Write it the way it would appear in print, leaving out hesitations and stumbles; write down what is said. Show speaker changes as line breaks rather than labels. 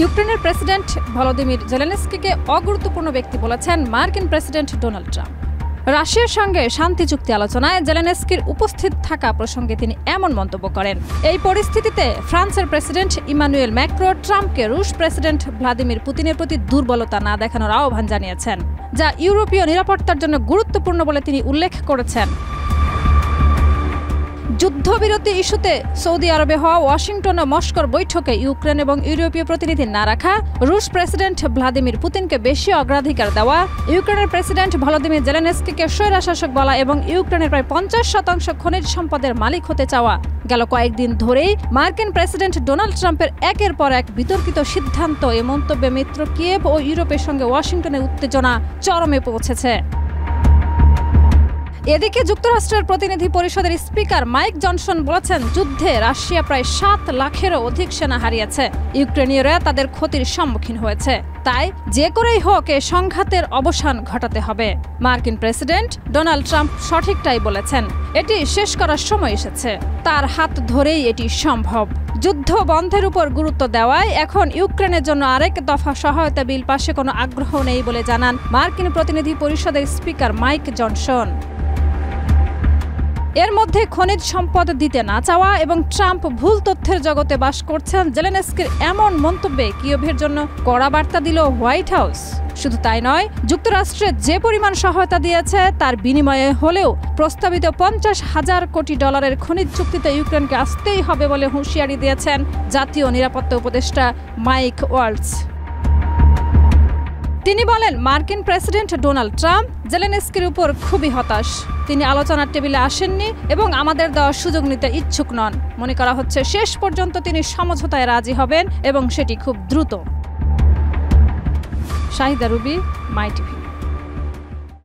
ইউক্রেনের president Volodymyr জেলেনস্কিকে অগুরুত্বপূর্ণ ব্যক্তি বলেছেন মার্কিন প্রেসিডেন্ট ডোনাল্ড ট্রাম্প। রাশিয়ার সঙ্গে শান্তি চুক্তি আলোচনায় জেলেনস্কির উপস্থিত থাকা প্রসঙ্গে তিনি এমন মন্তব্য করেন। এই পরিস্থিতিতে ফ্রান্সের প্রেসিডেন্ট ইমানুয়েল ম্যাক্রো ট্রাম্পকে রুশ প্রেসিডেন্ট ভ্লাদিমির পুতিনের প্রতি দুর্বলতা না দেখানোর আহ্বান জানিয়েছেন, যা ইউরোপীয় নিরাপত্তার জন্য গুরুত্বপূর্ণ বলে তিনি উল্লেখ করেছেন। যুদ্ধবিরতি ইস্যুতে সৌদি আরবে হওয়া ওয়াশিংটন ও মস্কোর বৈঠকে ইউক্রেন এবং ইউরোপীয় প্রতিনিধি না রাখা, রুশ প্রেসিডেন্ট ভ্লাদিমির পুতিনকে বেশি অগ্রাধিকার দেওয়া, ইউক্রেনের প্রেসিডেন্ট ভলোদিমির জেলেনস্কিকে স্বৈরশাসক বলা এবং ইউক্রেনের প্রায় 50% খনিজ সম্পদের মালিক হতে চাওয়া গেল কয়েকদিন ধরেই মার্কিন প্রেসিডেন্ট ডোনাল্ড ট্রাম্পের একের পর এক বিতর্কিত সিদ্ধান্ত। এ মন্তব্যে মিত্র কিয়েভ ও ইউরোপের সঙ্গে ওয়াশিংটনের উত্তেজনা চরমে পৌঁছেছে। এদিকে যুক্তরাষ্ট্রের প্রতিনিধি পরিষদের স্পিকার মাইক জনসন বলেছেন, যুদ্ধে রাশিয়া প্রায় 7 লাখেরও অধিক সেনা হারিয়েছে, ইউক্রেনীয়রা তাদের ক্ষতির সম্মুখীন হয়েছে, তাই যে করেই হোক এ সংঘাতের অবসান ঘটাতে হবে। মার্কিন প্রেসিডেন্ট ডোনাল্ড ট্রাম্প সঠিকটাই বলেছেন, এটি শেষ করার সময় এসেছে, তার হাত ধরেই এটি সম্ভব। যুদ্ধ বন্ধের উপর গুরুত্ব দেওয়ায় এখন ইউক্রেনের জন্য আরেক দফা সহায়তা বিল পাশে কোনো আগ্রহ নেই বলে জানান মার্কিন প্রতিনিধি পরিষদের স্পিকার মাইক জনসন। এর মধ্যে খনিজ সম্পদ দিতে না চাওয়া এবং ট্রাম্প ভুল তথ্যের জগতে বাস করছেন জেলেনস্কির এমন মন্তব্যে কিয়েভের জন্য কড়া বার্তা দিল হোয়াইট হাউস। শুধু তাই নয়, যুক্তরাষ্ট্রে যে পরিমাণ সহায়তা দিয়েছে তার বিনিময়ে হলেও প্রস্তাবিত $50,000 কোটি খনিজ চুক্তিতে ইউক্রেনকে আসতেই হবে বলে হুঁশিয়ারি দিয়েছেন জাতীয় নিরাপত্তা উপদেষ্টা মাইক ওয়ালটজ। তিনি বলেন, মার্কিন প্রেসিডেন্ট ডোনাল্ড ট্রাম্প জেলেনস্কির উপর খুবই হতাশ। তিনি আলোচনার টেবিলে আসেননি এবং আমাদের দেওয়া সুযোগ নিতে ইচ্ছুক নন। মনে করা হচ্ছে শেষ পর্যন্ত তিনি সমঝোতায় রাজি হবেন এবং সেটি খুব দ্রুত। শাহিদা রুবি, মাই টিভি।